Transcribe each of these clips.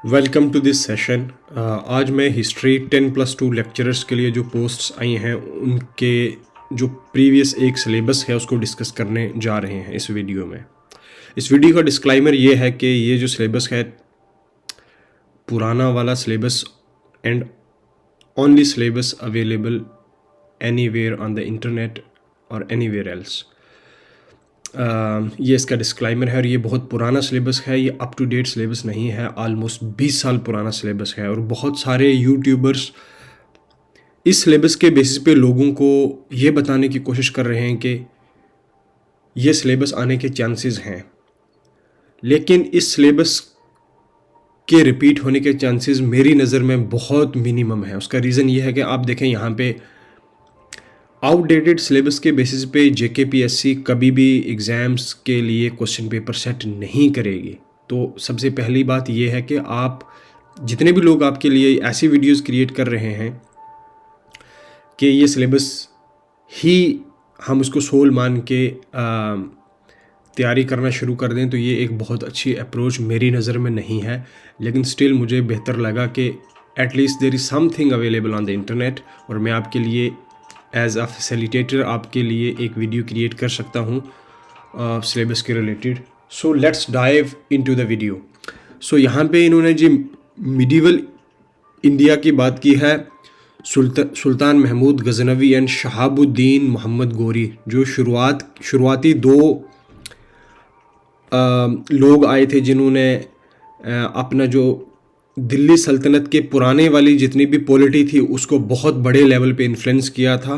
Welcome to this session. आज मैं history 10+2 lecturers के लिए जो पोस्ट्स आई हैं उनके जो प्रीवियस एक सिलेबस है उसको डिस्कस करने जा रहे हैं इस वीडियो में। इस वीडियो का डिस्क्लाइमर ये है कि ये जो सिलेबस है पुराना वाला syllabus and only syllabus available anywhere on the internet और एनीवेयर एल्स। ये इसका डिस्क्लाइमर है और ये बहुत पुराना सिलेबस है, ये अप टू डेट सिलेबस नहीं है, ऑलमोस्ट 20 साल पुराना सिलेबस है। और बहुत सारे यूट्यूबर्स इस सिलेबस के बेसिस पे लोगों को ये बताने की कोशिश कर रहे हैं कि ये सिलेबस आने के चांसेस हैं, लेकिन इस सिलेबस के रिपीट होने के चांसेस मेरी नज़र में बहुत मिनिमम है। उसका रीज़न ये है कि आप देखें यहाँ पे आउटडेटेड सिलेबस के बेसिस पे जेकेपीएससी कभी भी एग्ज़ाम्स के लिए क्वेश्चन पेपर सेट नहीं करेगी। तो सबसे पहली बात यह है कि आप जितने भी लोग आपके लिए ऐसी वीडियोस क्रिएट कर रहे हैं कि ये सिलेबस ही हम उसको सोल मान के तैयारी करना शुरू कर दें, तो ये एक बहुत अच्छी अप्रोच मेरी नज़र में नहीं है। लेकिन स्टिल मुझे बेहतर लगा कि at least there is something available on the internet और मैं आपके लिए एज अ फैसिलिटेटर आपके लिए एक वीडियो क्रिएट कर सकता हूँ सिलेबस के related. So let's dive into the video. So यहाँ पे इन्होंने जी मिडीवल इंडिया की बात की है, सुल्तान महमूद गजनवी एंड शहाबुद्दीन मोहम्मद गोरी, जो शुरुआती दो लोग आए थे जिन्होंने अपना जो दिल्ली सल्तनत के पुराने वाली जितनी भी पॉलिटी थी उसको बहुत बड़े लेवल पे इन्फ्लुएंस किया था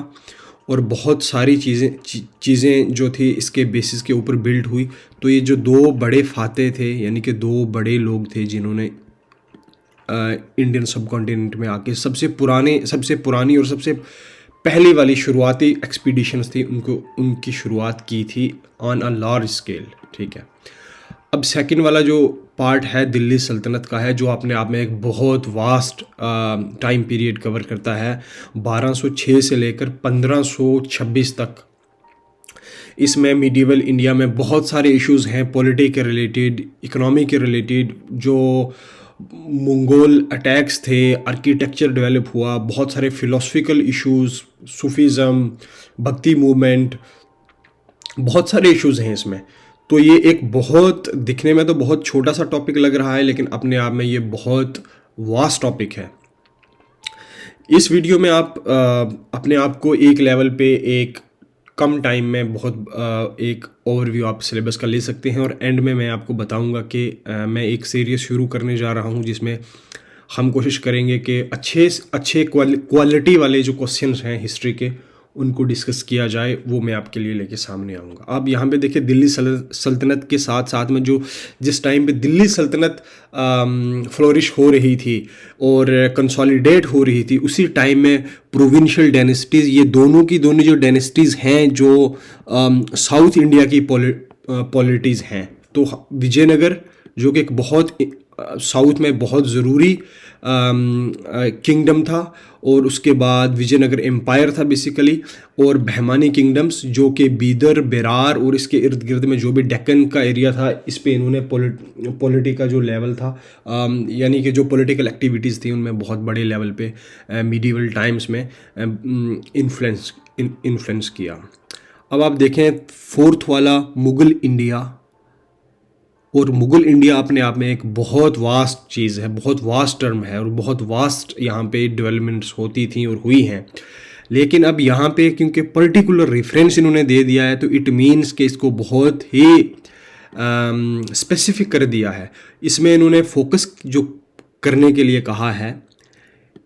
और बहुत सारी चीज़ें जो थी इसके बेसिस के ऊपर बिल्ड हुई। तो ये जो दो बड़े फाते थे, यानी कि दो बड़े लोग थे जिन्होंने इंडियन सब कॉन्टिनेंट में आके सबसे पुरानी और सबसे पहली वाली शुरुआती एक्सपीडिशंस थी उनकी शुरुआत की थी ऑन अ लार्ज स्केल। ठीक है, अब सेकंड वाला जो पार्ट है दिल्ली सल्तनत का है, जो अपने आप में एक बहुत वास्ट टाइम पीरियड कवर करता है, 1206 से लेकर 1526 तक। इसमें मिडीवल इंडिया में बहुत सारे इश्यूज़ हैं, पॉलिटी के रिलेटेड, इकोनॉमी के रिलेटेड, जो मंगोल अटैक्स थे, आर्किटेक्चर डेवलप हुआ, बहुत सारे फिलोसफिकल इश्यूज़, सूफीज़म, भक्ति मूवमेंट, बहुत सारे इश्यूज़ हैं इसमें। तो ये एक बहुत दिखने में तो बहुत छोटा सा टॉपिक लग रहा है, लेकिन अपने आप में ये बहुत वास्ट टॉपिक है। इस वीडियो में आप अपने आप को एक लेवल पे एक कम टाइम में बहुत एक ओवरव्यू आप सिलेबस का ले सकते हैं और एंड में मैं आपको बताऊंगा कि मैं एक सीरीज़ शुरू करने जा रहा हूं जिसमें हम कोशिश करेंगे कि अच्छे क्वालिटी वाले जो क्वेश्चंस हैं हिस्ट्री के उनको डिस्कस किया जाए, वो मैं आपके लिए लेके सामने आऊँगा। आप यहाँ पे देखिए दिल्ली सल्तनत के साथ साथ में जो जिस टाइम पे दिल्ली सल्तनत फ्लोरिश हो रही थी और कंसोलिडेट हो रही थी, उसी टाइम में प्रोविंशियल डायनेस्टीज़, ये दोनों की दोनों जो डायनेस्टीज़ हैं जो साउथ इंडिया की पॉलिटीज़ हैं, तो विजयनगर जो कि एक बहुत साउथ में बहुत ज़रूरी किंगडम था, और उसके बाद विजयनगर एम्पायर था बेसिकली, और बहमानी किंगडम्स जो कि बीदर, बेरार और इसके इर्द गिर्द में जो भी डेक्कन का एरिया था, इस पे इन्होंने पॉलिटी का जो लेवल था, यानी कि जो पॉलिटिकल एक्टिविटीज़ थी उनमें बहुत बड़े लेवल पे मिडीवल टाइम्स में इन्फ्लुएंस किया। अब आप देखें फोर्थ वाला मुग़ल इंडिया, और मुग़ल इंडिया अपने आप में एक बहुत वास्ट चीज़ है, बहुत वास्ट टर्म है और बहुत वास्ट यहाँ पे डेवलपमेंट्स होती थी और हुई हैं। लेकिन अब यहाँ पे क्योंकि पर्टिकुलर रेफरेंस इन्होंने दे दिया है, तो इट मीन्स कि इसको बहुत ही स्पेसिफिक कर दिया है। इसमें इन्होंने फोकस जो करने के लिए कहा है,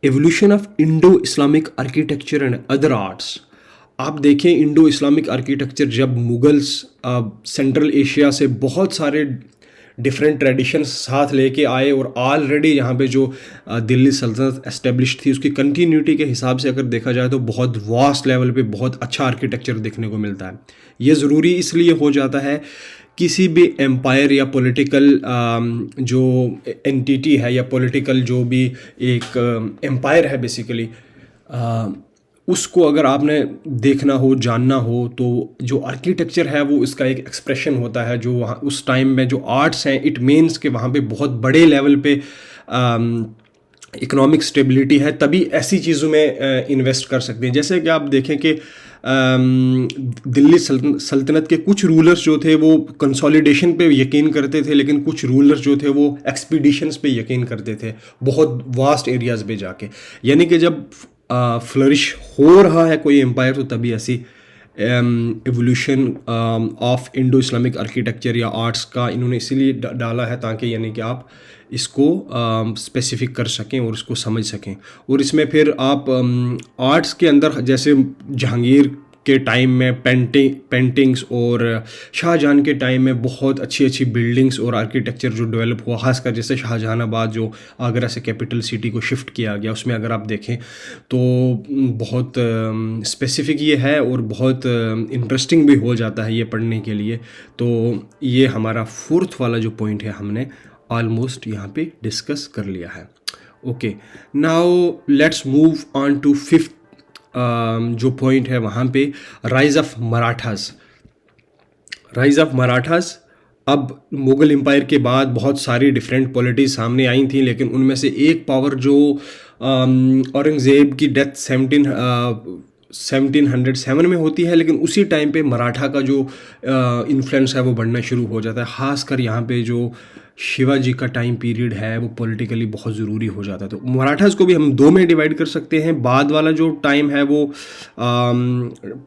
evolution of Indo Islamic architecture and other arts. आप देखें इंडो इस्लामिक आर्किटेक्चर, जब मुगल्स सेंट्रल एशिया से बहुत सारे डिफरेंट ट्रेडिशंस साथ लेके आए और ऑलरेडी यहाँ पे जो दिल्ली सल्तनत एस्टेब्लिश थी उसकी कंटिन्यूटी के हिसाब से अगर देखा जाए तो बहुत वास्ट लेवल पे बहुत अच्छा आर्किटेक्चर देखने को मिलता है। ये ज़रूरी इसलिए हो जाता है, किसी भी एम्पायर या पॉलिटिकल जो एंटिटी है या पॉलिटिकल जो भी एक एम्पायर है बेसिकली, उसको अगर आपने देखना हो, जानना हो, तो जो आर्किटेक्चर है वो इसका एक एक्सप्रेशन होता है। जो वहाँ उस टाइम में जो आर्ट्स हैं, इट मीन्स कि वहाँ पे बहुत बड़े लेवल पे इकोनॉमिक स्टेबिलिटी है, तभी ऐसी चीज़ों में इन्वेस्ट कर सकते हैं। जैसे कि आप देखें कि दिल्ली सल्तनत के कुछ रूलर्स जो थे वो कंसोलिडेशन पे यकीन करते थे, लेकिन कुछ रूलर्स जो थे वो एक्सपीडिशंस पे यकीन करते थे, बहुत वास्ट एरियाज़ पे जाके। यानी कि जब फ्लरिश हो रहा है कोई एम्पायर तो तभी ऐसी evolution of Indo Islamic architecture या आर्ट्स का इन्होंने इसीलिए डाला है, ताकि यानी कि आप इसको स्पेसिफिक कर सकें और इसको समझ सकें। और इसमें फिर आप आर्ट्स के अंदर जैसे जहांगीर के टाइम में पेंटिंग्स और शाहजहां के टाइम में बहुत अच्छी अच्छी बिल्डिंग्स और आर्किटेक्चर जो डेवलप हुआ, खासकर जैसे शाहजहानाबाद जो आगरा से कैपिटल सिटी को शिफ्ट किया गया, उसमें अगर आप देखें तो बहुत स्पेसिफिक ये है और बहुत इंटरेस्टिंग भी हो जाता है ये पढ़ने के लिए। तो ये हमारा फोर्थ वाला जो पॉइंट है हमने ऑलमोस्ट यहाँ पे डिस्कस कर लिया है। Okay, now let's move on to fifth जो पॉइंट है वहाँ पे, rise of Marathas. Rise of Marathas, अब मुग़ल एम्पायर के बाद बहुत सारी डिफरेंट पॉलिटीज़ सामने आई थी, लेकिन उनमें से एक पावर जो औरंगज़ेब की डेथ 1707 में होती है, लेकिन उसी टाइम पे मराठा का जो इन्फ्लुएंस है वो बढ़ना शुरू हो जाता है। ख़ासकर यहाँ पे जो शिवाजी का टाइम पीरियड है वो पॉलिटिकली बहुत ज़रूरी हो जाता है। तो मराठास को भी हम दो में डिवाइड कर सकते हैं। बाद वाला जो टाइम है वो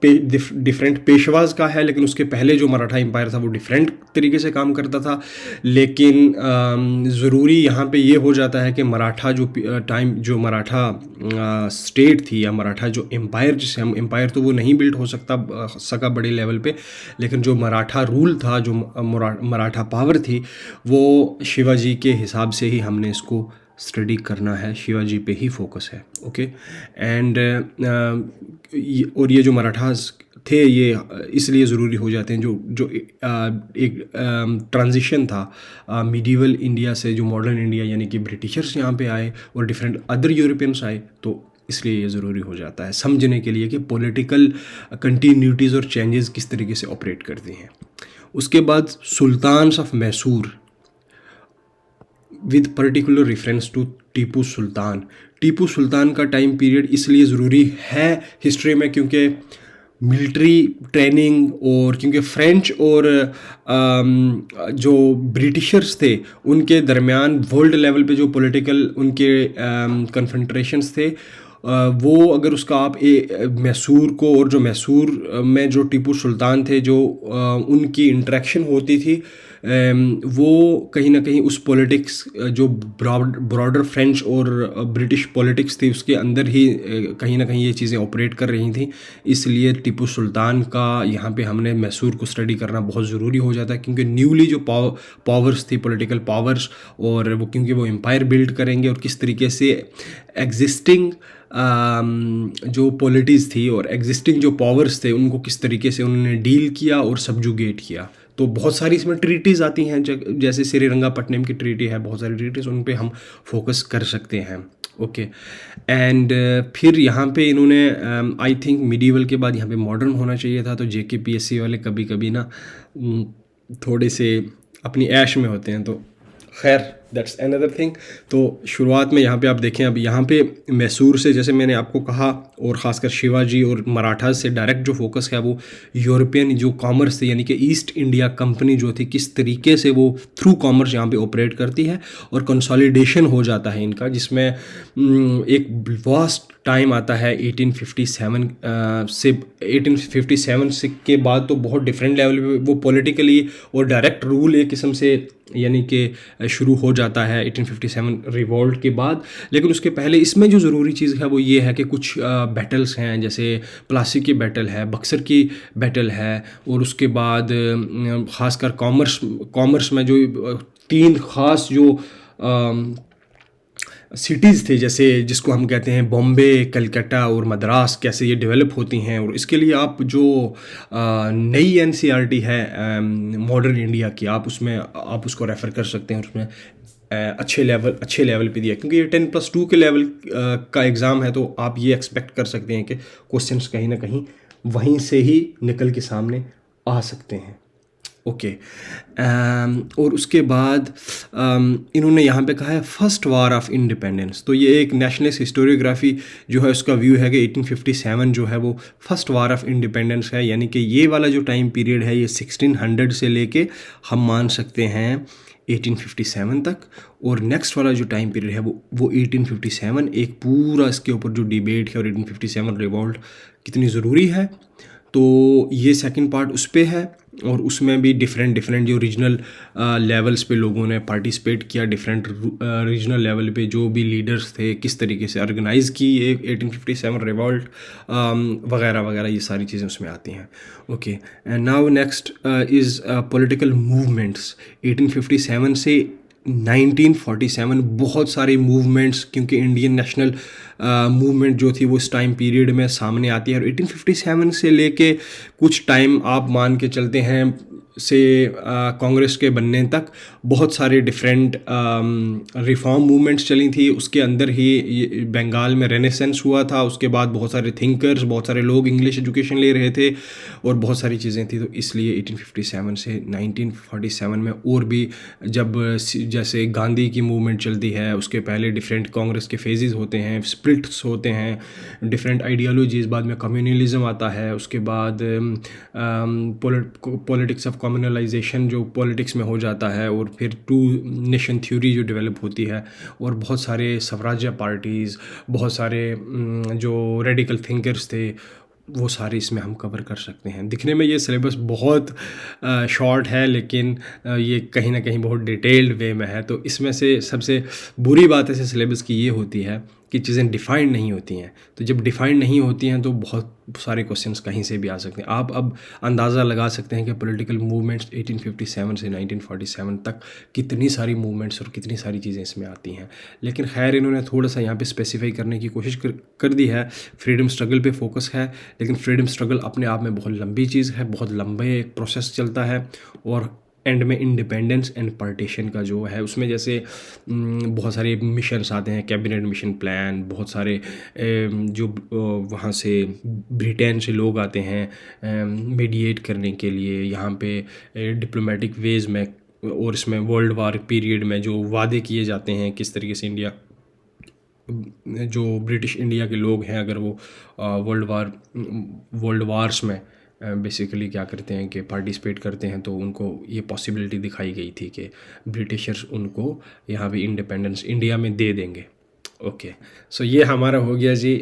डिफरेंट पेशवाज का है, लेकिन उसके पहले जो मराठा एम्पायर था वो डिफरेंट तरीके से काम करता था। लेकिन ज़रूरी यहाँ पे ये हो जाता है कि मराठा जो टाइम, जो मराठा स्टेट थी या मराठा जो एम्पायर, जिसे हम एम्पायर तो वो नहीं बिल्ड हो सका बड़े लेवल पे, लेकिन जो मराठा रूल था, जो मराठा पावर थी, वो शिवाजी के हिसाब से ही हमने इसको स्टडी करना है, शिवाजी पे ही फोकस है। ओके, एंड और ये जो मराठास थे ये इसलिए ज़रूरी हो जाते हैं, जो एक ट्रांजिशन था मिडीवल इंडिया से जो मॉडर्न इंडिया, यानी कि ब्रिटिशर्स यहाँ पे आए और डिफरेंट अदर यूरोपियंस आए, तो इसलिए ये ज़रूरी हो जाता है समझने के लिए कि पॉलिटिकल कंटिन्यूटीज़ और चेंजेस किस तरीके से ऑपरेट करती हैं। उसके बाद sultans of Mysore with particular reference to Tipu Sultan. Tipu Sultan का टाइम पीरियड इसलिए ज़रूरी है हिस्ट्री में क्योंकि मिलिट्री ट्रेनिंग, और क्योंकि फ्रेंच और जो ब्रिटिशर्स थे उनके दरमियान वर्ल्ड लेवल पे जो पॉलिटिकल उनके कन्फ्रंट्रेशंस थे, वो अगर उसका आप मैसूर को, और जो मैसूर में जो टीपू सुल्तान थे, जो उनकी इंटरेक्शन होती थी, वो कहीं ना कहीं उस पॉलिटिक्स जो ब्रॉडर फ्रेंच और ब्रिटिश पॉलिटिक्स थी उसके अंदर ही कहीं ना कहीं ये चीज़ें ऑपरेट कर रही थी। इसलिए टीपू सुल्तान का यहाँ पे हमने मैसूर को स्टडी करना बहुत ज़रूरी हो जाता है, क्योंकि न्यूली जो पावर्स थी, पॉलिटिकल पावर्स, और वो क्योंकि वो एम्पायर बिल्ड करेंगे और किस तरीके से एग्जिस्टिंग जो पॉलिटीज़ थी और एग्जिस्टिंग जो पावर्स थे उनको किस तरीके से उन्होंने डील किया और सब्जुगेट किया। तो बहुत सारी इसमें ट्रीटीज़ आती हैं, जैसे श्रीरंगापट्टनम की ट्रीटी है, बहुत सारी ट्रीटीज़, उन पे हम फोकस कर सकते हैं। ओके, एंड फिर यहाँ पे इन्होंने आई थिंक मिडीवल के बाद यहाँ पे मॉडर्न होना चाहिए था, तो JKPSC वाले कभी कभी ना थोड़े से अपनी ऐश में होते हैं, तो खैर दैट्स अनदर थिंग। तो शुरुआत में यहाँ पे आप देखें, अब यहाँ पे मैसूर से, जैसे मैंने आपको कहा, और ख़ासकर शिवाजी और मराठा से डायरेक्ट जो फोकस है वो यूरोपियन जो कॉमर्स थी, यानी कि ईस्ट इंडिया कंपनी जो थी, किस तरीके से वो थ्रू कॉमर्स यहाँ पे ऑपरेट करती है और कंसोलिडेशन हो जाता है इनका, जिसमें एक वास्ट टाइम आता है 1857 से के बाद तो बहुत डिफरेंट लेवल पे वो पॉलिटिकली और डायरेक्ट रूल एक किस्म से यानी कि शुरू हो जाता है 1857 रिवॉल्ट के बाद। लेकिन उसके पहले इसमें जो ज़रूरी चीज़ है वो ये है कि कुछ बैटल्स हैं, जैसे प्लासी की बैटल है, बक्सर की बैटल है, और उसके बाद ख़ासकर कॉमर्स में जो 3 ख़ास जो सिटीज़ थे, जैसे जिसको हम कहते हैं बॉम्बे, कलकत्ता और मद्रास, कैसे ये डेवलप होती हैं। और इसके लिए आप जो नई NCERT है मॉडर्न इंडिया की, आप उसको रेफ़र कर सकते हैं। उसमें अच्छे लेवल पे दिया, क्योंकि ये 10+2 के लेवल का एग्ज़ाम है, तो आप ये एक्सपेक्ट कर सकते हैं कि क्वेश्चंस कहीं ना कहीं वहीं से ही निकल के सामने आ सकते हैं। ओके। और उसके बाद इन्होंने यहाँ पे कहा है फर्स्ट वार ऑफ इंडिपेंडेंस। तो ये एक नेशनलिस्ट हिस्टोरियोग्राफी जो है उसका व्यू है कि 1857 जो है वो फर्स्ट वार ऑफ इंडिपेंडेंस है, यानी कि ये वाला जो टाइम पीरियड है ये 1600 से लेके हम मान सकते हैं 1857 तक। और नेक्स्ट वाला जो टाइम पीरियड है वो 1857, एक पूरा इसके ऊपर जो डिबेट है और 1857 रिवॉल्ट कितनी ज़रूरी है, तो ये सेकंड पार्ट उस पे है। और उसमें भी डिफरेंट डिफरेंट जो रीजनल लेवल्स पे लोगों ने पार्टिसिपेट किया, डिफरेंट रीजनल लेवल पे जो भी लीडर्स थे किस तरीके से ऑर्गेनाइज़ की ये 1857 रिवॉल्ट वगैरह वगैरह, ये सारी चीज़ें उसमें आती हैं। Okay, and now next is political movements. 1857 से 1947 बहुत सारे मूवमेंट्स, क्योंकि इंडियन नेशनल मूवमेंट जो थी वो इस टाइम पीरियड में सामने आती है। और 1857 से लेके कुछ टाइम आप मान के चलते हैं से कांग्रेस के बनने तक बहुत सारे डिफरेंट रिफॉर्म मूवमेंट्स चली थी। उसके अंदर ही ये बंगाल में रेनेसेंस हुआ था, उसके बाद बहुत सारे थिंकर्स, बहुत सारे लोग इंग्लिश एजुकेशन ले रहे थे और बहुत सारी चीज़ें थी। तो इसलिए 1857 से 1947 में और भी, जब जैसे गांधी की मूवमेंट चलती है उसके पहले डिफरेंट कांग्रेस के फेजेस होते हैं, स्प्लिट्स होते हैं, डिफरेंट आइडियोलॉजीज, बाद में कम्युनलिज्म आता है, उसके बाद पॉलिटिक्स ऑफ कम्युनलाइजेशन जो पॉलिटिक्स में हो जाता है, और फिर टू नेशन थ्योरी जो डेवलप होती है, और बहुत सारे स्वराज्य पार्टीज़, बहुत सारे जो रेडिकल थिंकर्स थे, वो सारे इसमें हम कवर कर सकते हैं। दिखने में ये सिलेबस बहुत शॉर्ट है, लेकिन ये कहीं ना कहीं बहुत डिटेल्ड वे में है। तो इसमें से सबसे बुरी बात ऐसे सिलेबस की ये होती है कि चीज़ें डिफ़ाइंड नहीं होती हैं। तो जब डिफ़ाइंड नहीं होती हैं तो बहुत सारे क्वेश्चंस कहीं से भी आ सकते हैं। आप अब अंदाज़ा लगा सकते हैं कि पॉलिटिकल मूवमेंट्स 1857 से 1947 तक कितनी सारी मूवमेंट्स और कितनी सारी चीज़ें इसमें आती हैं। लेकिन खैर इन्होंने थोड़ा सा यहाँ पे स्पेसिफाई करने की कोशिश कर दी है। फ्रीडम स्ट्रगल पे फोकस है, लेकिन फ्रीडम स्ट्रगल अपने आप में बहुत लंबी चीज़ है, बहुत लंबे एक प्रोसेस चलता है। और एंड में इंडिपेंडेंस एंड पार्टीशन का जो है उसमें जैसे बहुत सारे मिशंस आते हैं, कैबिनेट मिशन प्लान, बहुत सारे जो वहाँ से ब्रिटेन से लोग आते हैं मीडिएट करने के लिए यहाँ पे डिप्लोमेटिक वेज में, और इसमें वर्ल्ड वार पीरियड में जो वादे किए जाते हैं किस तरीके से इंडिया, जो ब्रिटिश इंडिया के लोग हैं अगर वो वर्ल्ड वार्स में बेसिकली क्या करते हैं कि पार्टिसिपेट करते हैं, तो उनको ये पॉसिबिलिटी दिखाई गई थी कि ब्रिटिशर्स उनको यहाँ पे इंडिपेंडेंस इंडिया में दे देंगे। ओके, सो ये हमारा हो गया जी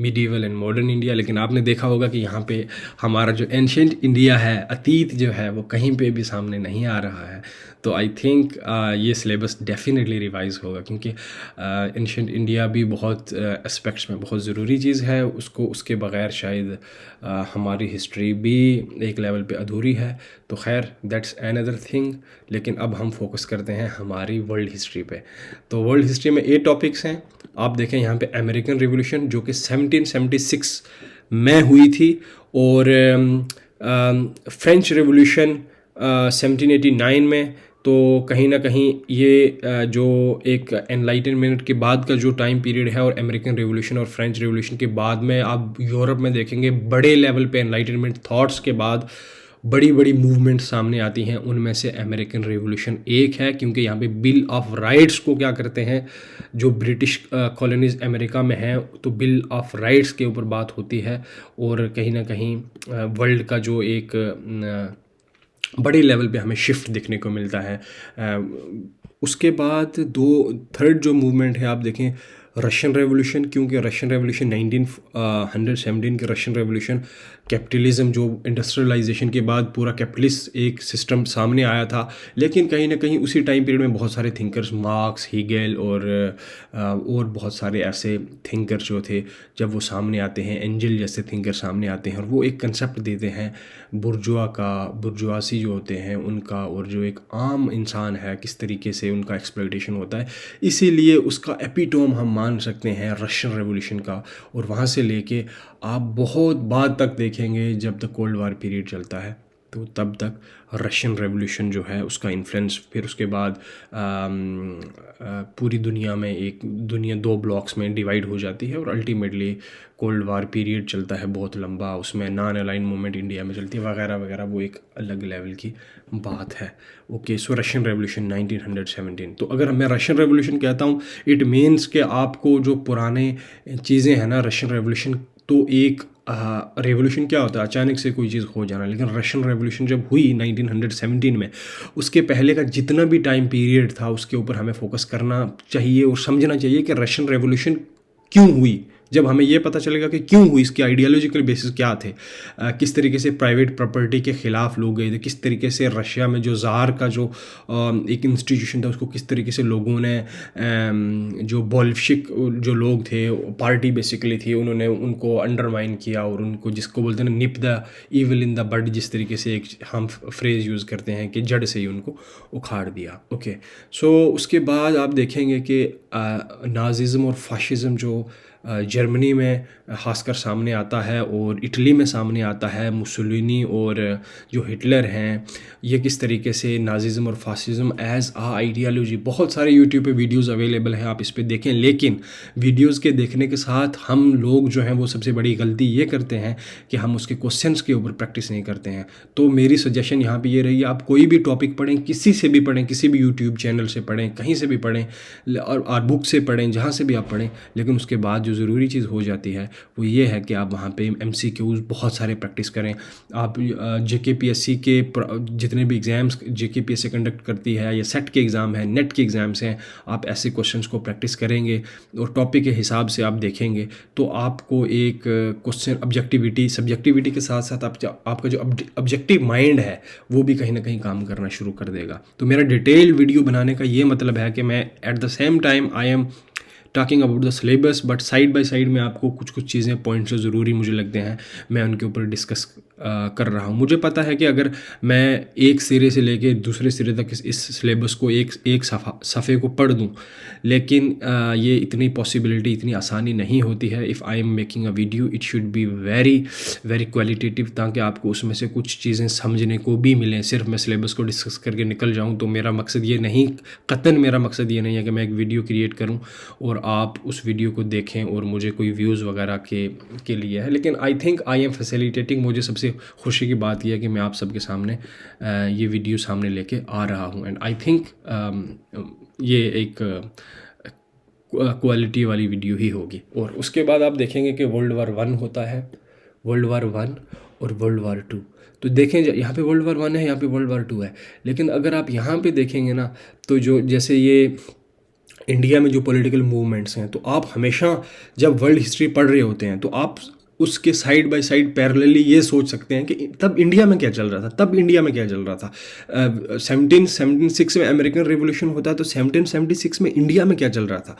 मिडीवल एंड मॉडर्न इंडिया। लेकिन आपने देखा होगा कि यहाँ पे हमारा जो एंशिएंट इंडिया है, अतीत जो है, वो कहीं पे भी सामने नहीं आ रहा है। तो आई थिंक ये सिलेबस डेफिनेटली रिवाइज होगा, क्योंकि एंशिएंट इंडिया भी बहुत एस्पेक्ट्स में बहुत ज़रूरी चीज़ है। उसको उसके बग़ैर शायद हमारी हिस्ट्री भी एक लेवल पे अधूरी है। तो खैर दैट्स अनदर थिंग। लेकिन अब हम फोकस करते हैं हमारी वर्ल्ड हिस्ट्री पे। तो वर्ल्ड हिस्ट्री में 8 टॉपिक्स हैं। आप देखें यहाँ पे अमेरिकन रिवॉल्यूशन जो कि 1776 में हुई थी, और फ्रेंच रिवॉल्यूशन 1789 में। तो कहीं ना कहीं ये जो एक एनलाइटनमेंट के बाद का जो टाइम पीरियड है, और अमेरिकन रिवॉल्यूशन और फ्रेंच रिवॉल्यूशन के बाद में आप यूरोप में देखेंगे बड़े लेवल पे एनलाइटनमेंट थॉट्स के बाद बड़ी बड़ी मूवमेंट सामने आती हैं। उनमें से अमेरिकन रिवॉल्यूशन एक है, क्योंकि यहाँ पे बिल ऑफ राइट्स को क्या करते हैं, जो ब्रिटिश कॉलोनीज अमेरिका में हैं, तो बिल ऑफ राइट्स के ऊपर बात होती है। और कहीं ना कहीं वर्ल्ड का जो एक बड़े लेवल पे हमें शिफ्ट देखने को मिलता है। उसके बाद थर्ड जो मूवमेंट है आप देखें रशियन रेवोल्यूशन, क्योंकि रशियन रेवोल्यूशन 1917 के रशियन रेवोल्यूशन कैपिटलिज्म, जो इंडस्ट्रियलाइजेशन के बाद पूरा कैपिटलिस्ट एक सिस्टम सामने आया था। लेकिन कहीं ना कहीं उसी टाइम पीरियड में बहुत सारे थिंकर्स, मार्क्स, हीगेल और बहुत सारे ऐसे थिंकर्स जो थे, जब वो सामने आते हैं, एंजल जैसे थिंकर सामने आते हैं, और वो एक कंसेप्ट देते हैं बुर्जुआसी जो होते हैं उनका, और जो एक आम इंसान है किस तरीके से उनका एक्सप्लॉयटेशन होता है। इसीलिए उसका एपिटोम हम मान सकते हैं रशियन रेवोल्यूशन का। और वहाँ से लेके आप बहुत बाद तक देखेंगे जब तक कोल्ड वार पीरियड चलता है, तो तब तक रशियन रेवोल्यूशन जो है उसका इन्फ्लुएंस, फिर उसके बाद पूरी दुनिया में दुनिया 2 ब्लॉक्स में डिवाइड हो जाती है और अल्टीमेटली कोल्ड वार पीरियड चलता है बहुत लंबा, उसमें नॉन अलाइन मूवमेंट इंडिया में चलती है वगैरह वगैरह, वो एक अलग लेवल की बात है। ओके, सो रशियन रेवोल्यूशन 1917। तो अगर मैं रशियन रेवोल्यूशन कहता हूँ, इट मीन्स कि आपको जो पुराने चीज़ें हैं ना, रशियन रेवोल्यूशन तो एक रेवोल्यूशन क्या होता है, अचानक से कोई चीज़ हो जाना, लेकिन रशियन रेवोल्यूशन जब हुई 1917 में, उसके पहले का जितना भी टाइम पीरियड था उसके ऊपर हमें फोकस करना चाहिए और समझना चाहिए कि रशियन रेवोल्यूशन क्यों हुई। जब हमें ये पता चलेगा कि क्यों हुई, इसके आइडियोलॉजिकल बेसिस क्या थे, किस तरीके से प्राइवेट प्रॉपर्टी के ख़िलाफ़ लोग गए थे, किस तरीके से रशिया में जो ज़ार का जो एक इंस्टीट्यूशन था उसको किस तरीके से लोगों ने जो बोल्शिक जो लोग थे, पार्टी बेसिकली थी, उन्होंने उनको अंडरमाइन किया और उनको, जिसको बोलते हैं nip the evil in the bud, जिस तरीके से एक हम फ्रेज़ यूज़ करते हैं कि जड़ से ही उनको उखाड़ दिया। ओके, सो उसके बाद आप देखेंगे कि नाज़िज़्म और फाशिज़्म जो जर्मनी में ख़ासकर सामने आता है और इटली में सामने आता है, मुसोलिनी और जो हिटलर हैं, ये किस तरीके से नाज़िज़्म और फाशिज़्म एज़ आ आइडियालॉजी, बहुत सारे यूट्यूब पे वीडियोस अवेलेबल हैं, आप इस पे देखें। लेकिन वीडियोस के देखने के साथ हम लोग जो हैं वो सबसे बड़ी गलती ये करते हैं कि हम उसके क्वेश्चंस के ऊपर प्रैक्टिस नहीं करते हैं। तो मेरी सजेशन यहाँ पे ये रही, आप कोई भी टॉपिक पढ़ें, किसी से भी पढ़ें, किसी भी यूट्यूब चैनल से पढ़ें, कहीं से भी पढ़ें और बुक से पढ़ें, जहाँ से भी आप पढ़ें, लेकिन उसके बाद जो ज़रूरी चीज़ हो जाती है वो ये है कि आप वहाँ पे MCQs बहुत सारे प्रैक्टिस करें। आप JKPSC के जितने भी एग्ज़ाम्स JKPSC कंडक्ट करती है, या सेट के एग्ज़ाम हैं, नेट के एग्ज़ाम्स हैं, आप ऐसे क्वेश्चंस को प्रैक्टिस करेंगे और टॉपिक के हिसाब से आप देखेंगे तो आपको एक क्वेश्चन सब्जेक्टिविटी के साथ साथ आपका जो ऑब्जेक्टिव माइंड है वो भी कहीं ना कहीं काम करना शुरू कर देगा। तो मेरा डिटेल वीडियो बनाने का ये मतलब है कि मैं at the same time I am talking about the syllabus, but side by side में आपको कुछ कुछ चीज़ें पॉइंट्स जो ज़रूरी मुझे लगते हैं मैं उनके ऊपर डिस्कस कर रहा हूँ। मुझे पता है कि अगर मैं एक सिरे से लेके दूसरे सिरे तक इस सिलेबस को एक सफ़े को पढ़ दूँ, लेकिन ये इतनी पॉसिबिलिटी, इतनी आसानी नहीं होती है। If I am making a video it should be very very qualitative, ताकि आपको उसमें से कुछ चीज़ें समझने को भी मिलें। सिर्फ मैं सिलेबस को डिस्कस करके निकल जाऊँ तो मेरा मकसद ये नहीं, कतन मेरा मकसद ये नहीं है कि मैं एक वीडियो क्रिएट करूँ और आप उस वीडियो को देखें और मुझे कोई व्यूज़ वगैरह के लिए है। लेकिन I think I am facilitating, मुझे सबसे खुशी की बात यह है कि मैं आप सबके सामने ये वीडियो सामने लेके आ रहा हूँ, एंड आई थिंक ये एक क्वालिटी वाली वीडियो ही होगी। और उसके बाद आप देखेंगे कि वर्ल्ड वार 1 होता है, वर्ल्ड वार 1 और वर्ल्ड वार 2। तो देखें, यहाँ पे वर्ल्ड वार 1 है, यहाँ पे वर्ल्ड वार 2 है, लेकिन अगर आप यहाँ पे देखेंगे ना, तो जो जैसे ये इंडिया में जो पॉलिटिकल मूवमेंट्स हैं, तो आप हमेशा जब वर्ल्ड हिस्ट्री पढ़ रहे होते हैं तो आप उसके साइड बाय साइड पैरेलली ये सोच सकते हैं कि तब इंडिया में क्या चल रहा था, 1776 में अमेरिकन रेवोल्यूशन होता है तो 1776 में इंडिया में क्या चल रहा था।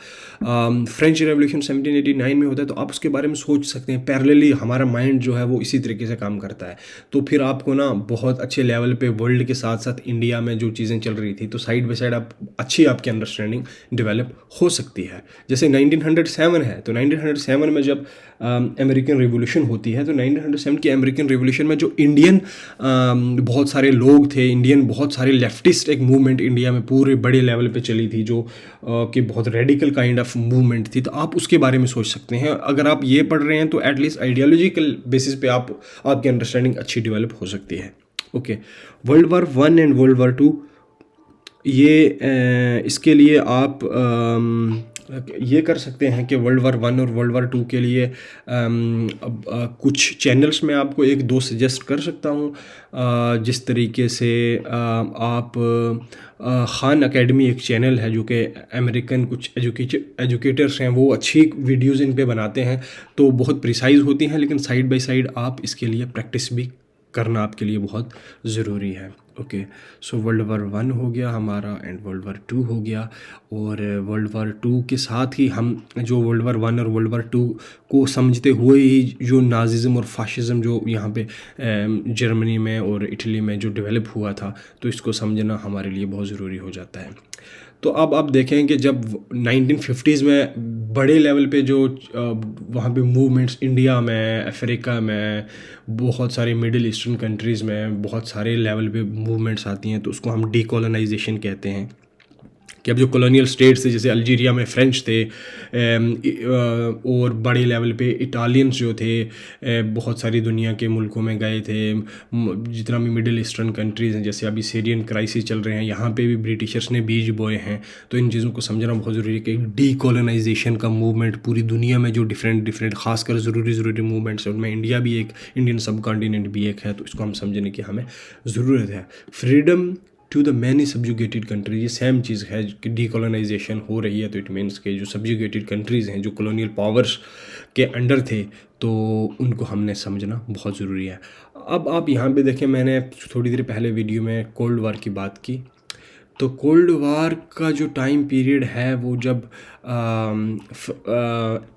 फ्रेंच रेवोल्यूशन 1789 में होता है, तो आप उसके बारे में सोच सकते हैं। पैरेलली हमारा माइंड जो है वो इसी तरीके से काम करता है, तो फिर आपको ना बहुत अच्छे लेवल पे वर्ल्ड के साथ साथ इंडिया में जो चीज़ें चल रही थी तो साइड बाय साइड अच्छी आपकी अंडरस्टैंडिंग डेवलप हो सकती है। जैसे 1907 है, तो 1907 में जब अमेरिकन रिवॉल्यूशन होती है, तो 1907 की अमेरिकन रिवॉल्यूशन में जो इंडियन बहुत सारे लोग थे, इंडियन बहुत सारे लेफ्टिस्ट एक मूवमेंट इंडिया में पूरे बड़े लेवल पे चली थी, जो कि बहुत रेडिकल काइंड ऑफ मूवमेंट थी। तो आप उसके बारे में सोच सकते हैं। अगर आप ये पढ़ रहे हैं तो एटलीस्ट आइडियोलॉजिकल बेसिस पे आपकी अंडरस्टैंडिंग अच्छी डेवलप हो सकती है। Okay, world war 1 and world war 2, ये इसके लिए आप ये कर सकते हैं कि वर्ल्ड वार 1 और वर्ल्ड वार 2 के लिए कुछ चैनल्स में आपको 1-2 सजेस्ट कर सकता हूँ। जिस तरीके से आप खान एकेडमी एक चैनल है जो कि अमेरिकन कुछ एजुकेटर्स हैं, वो अच्छी वीडियोज़ इन पे बनाते हैं, तो बहुत प्रिसाइज होती हैं, लेकिन साइड बाय साइड आप इसके लिए प्रैक्टिस भी करना आपके लिए बहुत ज़रूरी है। ओके, सो वर्ल्ड वार 1 हो गया हमारा एंड वर्ल्ड वार 2 हो गया, और वर्ल्ड वार 2 के साथ ही हम जो वर्ल्ड वार 1 और वर्ल्ड वार 2 को समझते हुए ही जो नाज़िज़्म और फाशिज़्म जो यहाँ पे जर्मनी में और इटली में जो डेवलप हुआ था, तो इसको समझना हमारे लिए बहुत ज़रूरी हो जाता है। तो अब आप देखें कि जब 1950s में बड़े लेवल पे जो वहाँ पे मूवमेंट्स इंडिया में, अफ्रीका में, बहुत सारे मिडिल ईस्टर्न कंट्रीज़ में बहुत सारे लेवल पे मूवमेंट्स आती हैं, तो उसको हम डीकोलोनाइजेशन कहते हैं। कि अब जो कॉलोनियल स्टेट्स थे, जैसे अल्जीरिया में फ्रेंच थे, और बड़े लेवल पे इटालियंस जो थे बहुत सारी दुनिया के मुल्कों में गए थे। जितना भी मिडिल ईस्टर्न कंट्रीज़ हैं, जैसे अभी सीरियन क्राइसिस चल रहे हैं, यहाँ पे भी ब्रिटिशर्स ने बीज बोए हैं। तो इन चीज़ों को समझना बहुत ज़रूरी है कि डीकोलोनाइजेशन का मूवमेंट पूरी दुनिया में जो डिफरेंट खासकर ज़रूरी मूवमेंट्स हैं, उनमें इंडिया भी एक, इंडियन सब कॉन्टिनेंट भी एक है। तो इसको हम समझने की हमें ज़रूरत है। Freedom to the many subjugated countries, ये सेम चीज़ है कि डीकोलोनाइजेशन हो रही है, तो इट मीन्स के जो सब्जुगेटेड कंट्रीज़ हैं, जो कॉलोनियल पावर्स के अंडर थे, तो उनको हमने समझना बहुत ज़रूरी है। अब आप यहाँ पे देखें, मैंने थोड़ी देर पहले वीडियो में कोल्ड वार की बात की। तो कोल्ड वार का जो टाइम पीरियड है वो जब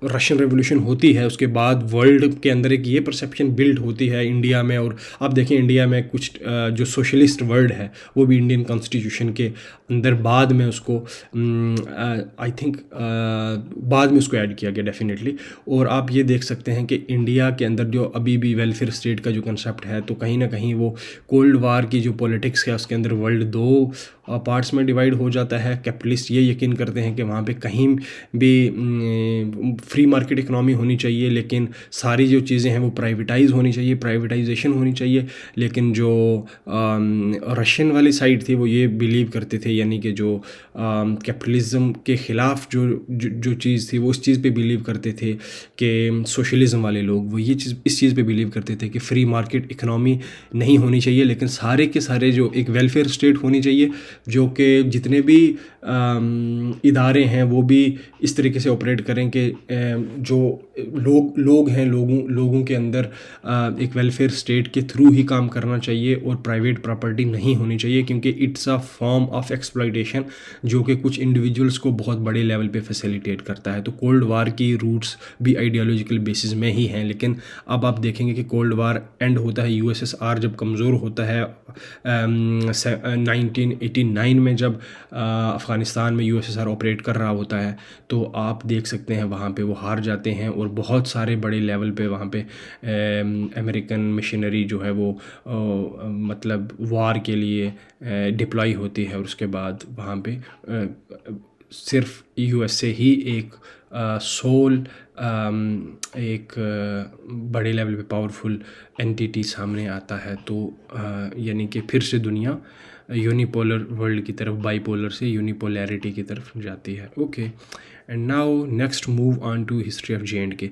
रशियन रेवोल्यूशन होती है, उसके बाद वर्ल्ड के अंदर एक ये परसेप्शन बिल्ड होती है इंडिया में। और आप देखें इंडिया में कुछ जो सोशलिस्ट वर्ड है वो भी इंडियन कॉन्स्टिट्यूशन के अंदर बाद में उसको आई थिंक बाद में उसको ऐड किया गया डेफिनेटली। और आप ये देख सकते हैं कि इंडिया के अंदर जो अभी भी वेलफेयर स्टेट का जो कंसेप्ट है, तो कहीं ना कहीं वो कोल्ड वार की जो पॉलिटिक्स है उसके अंदर वर्ल्ड दो पार्ट्स में डिवाइड हो जाता है। कैपिटलिस्ट ये यकीन करते हैं कि वहाँ पे कहीं भी फ्री मार्केट इकनॉमी होनी चाहिए, लेकिन सारी जो चीज़ें हैं वो प्राइवेटाइज होनी चाहिए, प्राइवेटाइजेशन होनी चाहिए। लेकिन जो रशियन वाली साइड थी वो ये बिलीव करते थे, यानी कि जो कैपिटलिज्म के ख़िलाफ़ जो चीज़ थी वो उस चीज़ पे बिलीव करते थे कि सोशलिज्म वाले लोग वो ये चीज़ इस चीज़ पे बिलीव करते थे कि फ्री मार्केट इकनॉमी नहीं होनी चाहिए, लेकिन सारे के सारे जो एक वेलफेयर स्टेट होनी चाहिए, जो कि जितने भी इदारे हैं वो भी इस तरीके से ऑपरेट करें कि जो लोग हैं, लोगों के अंदर एक वेलफेयर स्टेट के थ्रू ही काम करना चाहिए और प्राइवेट प्रॉपर्टी नहीं होनी चाहिए, क्योंकि it's a form of exploitation जो कि कुछ इंडिविजुअल्स को बहुत बड़े लेवल पे फैसिलिटेट करता है। तो कोल्ड वार की रूट्स भी आइडियोलॉजिकल बेसिस में ही हैं। लेकिन अब आप देखेंगे कि कोल्ड वार एंड होता है यूएसएसआर जब कमज़ोर होता है 1989 में, जब अफ़गानिस्तान में यूएसएसआर ऑपरेट कर रहा होता है। तो आप देख सकते हैं वहाँ पे वो हार जाते हैं और बहुत सारे बड़े लेवल पे वहाँ पे अमेरिकन मशीनरी जो है वो मतलब वार के लिए डिप्लॉय होती है। और उसके बाद वहाँ पे सिर्फ यूएसए ही एक सोल एक बड़े लेवल पे पावरफुल एंटिटी सामने आता है। तो यानी कि फिर से दुनिया यूनिपोलर वर्ल्ड की तरफ, बाईपोलर से यूनिपोलैरिटी की तरफ जाती है। Okay, and now next move on to history of J and K.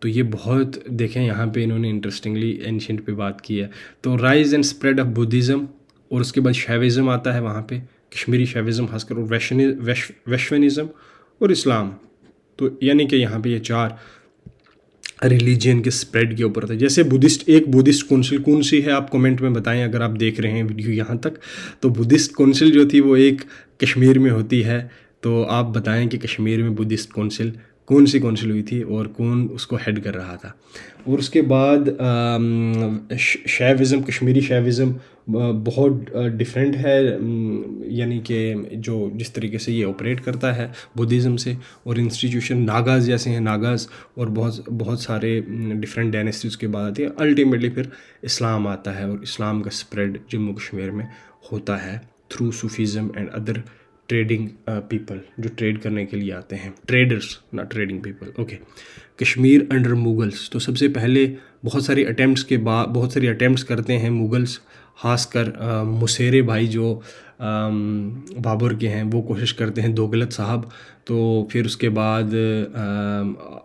तो ये बहुत देखें यहाँ पे इन्होंने इंटरेस्टिंगली एंशिएंट पे बात की है। तो rise and spread of Buddhism, और उसके बाद शैविज़म आता है वहाँ पे, कश्मीरी शैविज़म खासकर, और वैश्विनिज़म और इस्लाम। तो यानी कि यहाँ पे ये चार रिलीजन के स्प्रेड के ऊपर था। जैसे बुद्धिस्ट, एक बुद्धिस्ट काउंसिल कौन सी है आप कमेंट में बताएं अगर आप देख रहे हैं वीडियो यहाँ तक। तो बुद्धिस्ट काउंसिल जो थी वो एक कश्मीर में होती है। तो आप बताएं कि कश्मीर में बुद्धिस्ट काउंसिल कौन सी काउंसिल हुई थी और कौन उसको हेड कर रहा था। और उसके बाद शैविज़म, कश्मीरी शैविज़म बहुत डिफरेंट है, यानी कि जो जिस तरीके से ये ऑपरेट करता है बुद्धिज़्म से। और इंस्टीट्यूशन नागाज़ जैसे हैं, नागाज़ और बहुत सारे डिफरेंट डायनेस्टीज़ के बाद आती है। अल्टीमेटली फिर इस्लाम आता है और इस्लाम का स्प्रेड जम्मू कश्मीर में होता है through Sufism and other trading people, जो ट्रेड करने के लिए आते हैं, ट्रेडर्स ना trading people. Okay, Kashmir under Mughals. तो सबसे पहले बहुत सारी अटैम्प्ट्स करते हैं मुगल्स, खासकर मुसेरे भाई जो बाबर के हैं वो कोशिश करते हैं, दोगलत साहब। तो फिर उसके बाद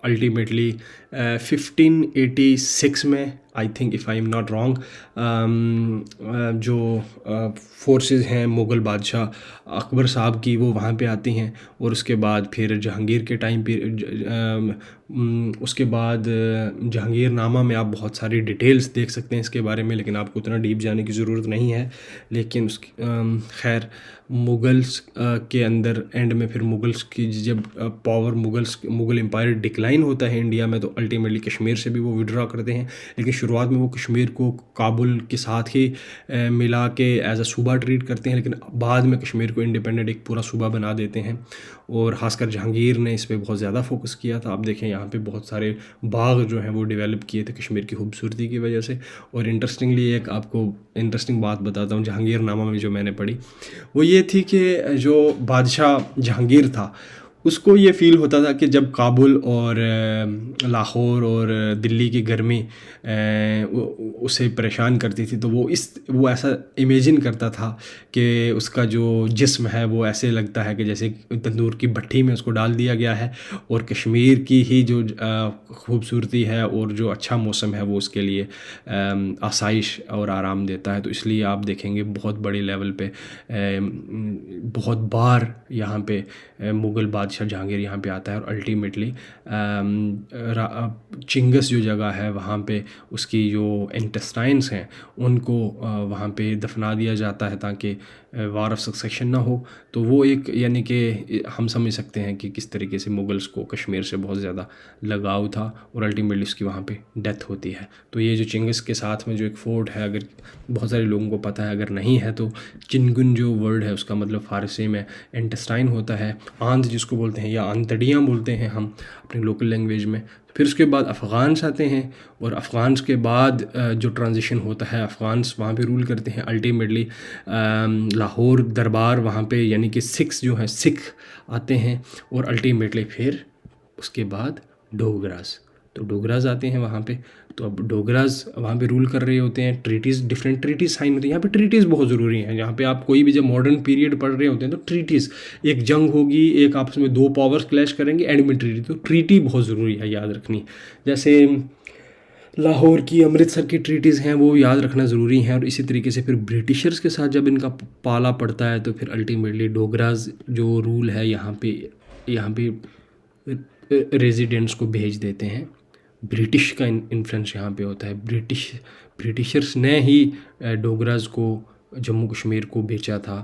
अल्टीमेटली 1586 में, I think if I am not wrong, जो फोर्सेस हैं मुग़ल बादशाह अकबर साहब की वो वहाँ पे आती हैं। और उसके बाद फिर जहांगीर के टाइम पे उसके बाद जहांगीरनामा में आप बहुत सारी डिटेल्स देख सकते हैं इसके बारे में, लेकिन आपको उतना डीप जाने की ज़रूरत नहीं है। लेकिन उसकी खैर मुग़ल्स के अंदर एंड में फिर मुग़ल्स की जब पावर, मुग़ल एम्पायर डिक्लाइन होता है इंडिया में, तो अल्टीमेटली कश्मीर से भी वो विड्रॉ करते हैं। लेकिन शुरुआत में वो कश्मीर को काबुल के साथ ही मिला के एज अ सूबा ट्रीट करते हैं, लेकिन बाद में कश्मीर को इंडिपेंडेंट एक पूरा सूबा बना देते हैं। और ख़ासकर जहांगीर ने इस पे बहुत ज़्यादा फोकस किया था। आप देखें यहाँ पे बहुत सारे बाग जो हैं वो डेवलप किए थे कश्मीर की खूबसूरती की वजह से। और इंटरेस्टिंगली एक आपको इंटरेस्टिंग बात बताता हूँ जहांगीरनामा में जो मैंने पढ़ी, वो ये थी कि जो बादशाह जहांगीर था उसको ये फ़ील होता था कि जब काबुल और लाहौर और दिल्ली की गर्मी उसे परेशान करती थी, तो वो ऐसा इमेजिन करता था कि उसका जो जिस्म है वो ऐसे लगता है कि जैसे तंदूर की भट्टी में उसको डाल दिया गया है, और कश्मीर की ही जो खूबसूरती है और जो अच्छा मौसम है वो उसके लिए आसाइश और आराम देता है। तो इसलिए आप देखेंगे बहुत बड़े लेवल पे बहुत बार यहाँ पे मुग़ल बादशाह जहांगीर यहाँ पे आता है, और अल्टीमेटली चिंगस जो जगह है वहाँ पे उसकी जो इंटेस्टाइन्स हैं उनको वहाँ पे दफना दिया जाता है ताकि वार ऑफ सक्सेशन ना हो। तो वो एक यानी कि हम समझ सकते हैं कि किस तरीके से मुगल्स को कश्मीर से बहुत ज़्यादा लगाव था, और अल्टीमेटली उसकी वहाँ पे डेथ होती है। तो ये जो चिंगस के साथ में जो एक फोर्ट है, अगर बहुत सारे लोगों को पता है, अगर नहीं है तो चिंगुन जो वर्ड है उसका मतलब फ़ारसी में इंटेस्टाइन होता है, आंत जिसको बोलते हैं या आंतड़ियाँ बोलते हैं हम अपनी लोकल लैंग्वेज में। फिर उसके बाद अफ़गान्स आते हैं, और अफ़गान्स के बाद जो ट्रांजिशन होता है, अफ़गान्स वहाँ पे रूल करते हैं अल्टीमेटली लाहौर दरबार वहाँ पे, यानी कि सिख्स जो हैं सिख आते हैं, और अल्टीमेटली फिर उसके बाद डोगरास, तो डोगरास आते हैं वहाँ पे। तो अब डोगरास वहाँ पे रूल कर रहे होते हैं, ट्रीटीज़ डिफरेंट ट्रीटीज़ साइन होती हैं। यहाँ पे ट्रीटीज़ बहुत ज़रूरी हैं। यहाँ पे आप कोई भी जब मॉडर्न पीरियड पढ़ रहे होते हैं तो ट्रीटीज़, एक जंग होगी, एक आपस में दो पावर्स क्लैश करेंगे, एंड में ट्रीटी, तो ट्रीटी बहुत ज़रूरी है याद रखनी। जैसे लाहौर की, अमृतसर की ट्रीटीज़ हैं वो याद रखना ज़रूरी हैं। और इसी तरीके से फिर ब्रिटिशर्स के साथ जब इनका पाला पड़ता है तो फिर अल्टीमेटली डोगराज जो रूल है यहाँ पे रेजिडेंट्स को भेज देते हैं। ब्रिटिश का इन्फ्लुएंस यहाँ पे होता है। ब्रिटिशर्स ने ही डोगराज को जम्मू कश्मीर को बेचा था।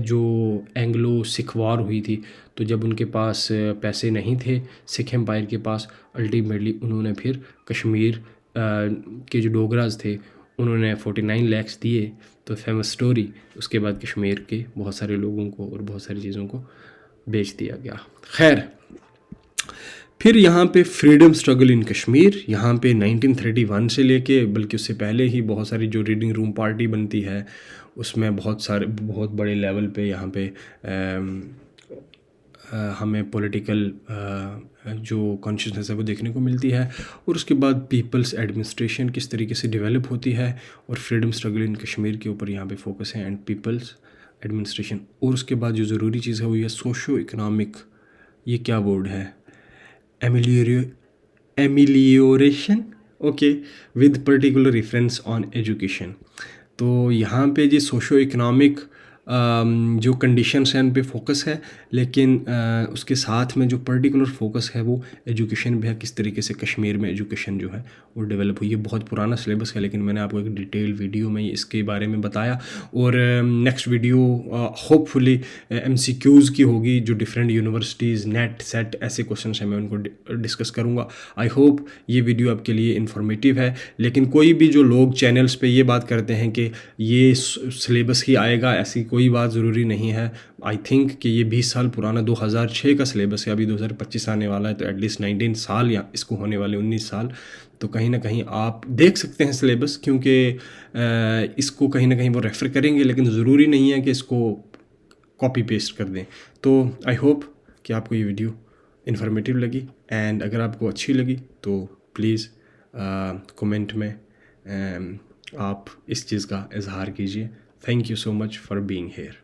जो एंग्लो सिख वार हुई थी, तो जब उनके पास पैसे नहीं थे सिख एम्पायर के पास, अल्टीमेटली उन्होंने फिर कश्मीर के जो डोगराज थे उन्होंने 49 लाख दिए। तो फेमस स्टोरी, उसके बाद कश्मीर के बहुत सारे लोगों को और बहुत सारी चीज़ों को बेच दिया गया। खैर, फिर यहाँ पे फ्रीडम स्ट्रगल इन कश्मीर, यहाँ पे 1931 से लेके, बल्कि उससे पहले ही बहुत सारी जो रीडिंग रूम पार्टी बनती है उसमें बहुत बड़े लेवल पे यहाँ पे हमें पॉलिटिकल जो कॉन्शियसनेस है वो देखने को मिलती है। और उसके बाद पीपल्स एडमिनिस्ट्रेशन किस तरीके से डेवलप होती है, और फ्रीडम स्ट्रगल इन कश्मीर के ऊपर यहाँ पे फोकस है, एंड पीपल्स एडमिनिस्ट्रेशन। और उसके बाद जो ज़रूरी चीज़ है वो ये सोशो इकोनॉमिक, ये क्या वर्ड है, amelioration, okay, with particular reference on education. तो यहाँ पे जी सोशो इकोनॉमिक जो कंडीशंस हैं उन पे फोकस है, लेकिन उसके साथ में जो पर्टिकुलर फोकस है वो एजुकेशन भी है, किस तरीके से कश्मीर में एजुकेशन जो है वो डेवलप हुई है। बहुत पुराना सिलेबस है, लेकिन मैंने आपको एक डिटेल वीडियो में इसके बारे में बताया। और नेक्स्ट वीडियो होपफुली MCQs की होगी, जो डिफरेंट यूनिवर्सिटीज़, नेट, सेट, ऐसे क्वेश्चन हैं मैं उनको डिस्कस करूँगा। आई होप ये वीडियो आपके लिए इन्फॉर्मेटिव है। लेकिन कोई भी जो लोग चैनल्स पे ये बात करते हैं कि ये सिलेबस ही आएगा, ऐसी कोई बात ज़रूरी नहीं है। आई थिंक कि ये 20 साल पुराना 2006 का सिलेबस है, अभी 2025 आने वाला है, तो एटलीस्ट 19 साल या इसको होने वाले 19 साल। तो कहीं ना कहीं आप देख सकते हैं सिलेबस, क्योंकि इसको कहीं ना कहीं वो रेफ़र करेंगे, लेकिन ज़रूरी नहीं है कि इसको कॉपी पेस्ट कर दें। तो आई होप कि आपको ये वीडियो इन्फॉर्मेटिव लगी, एंड अगर आपको अच्छी लगी तो प्लीज़ कमेंट में आप इस चीज़ का इजहार कीजिए। Thank you so much for being here.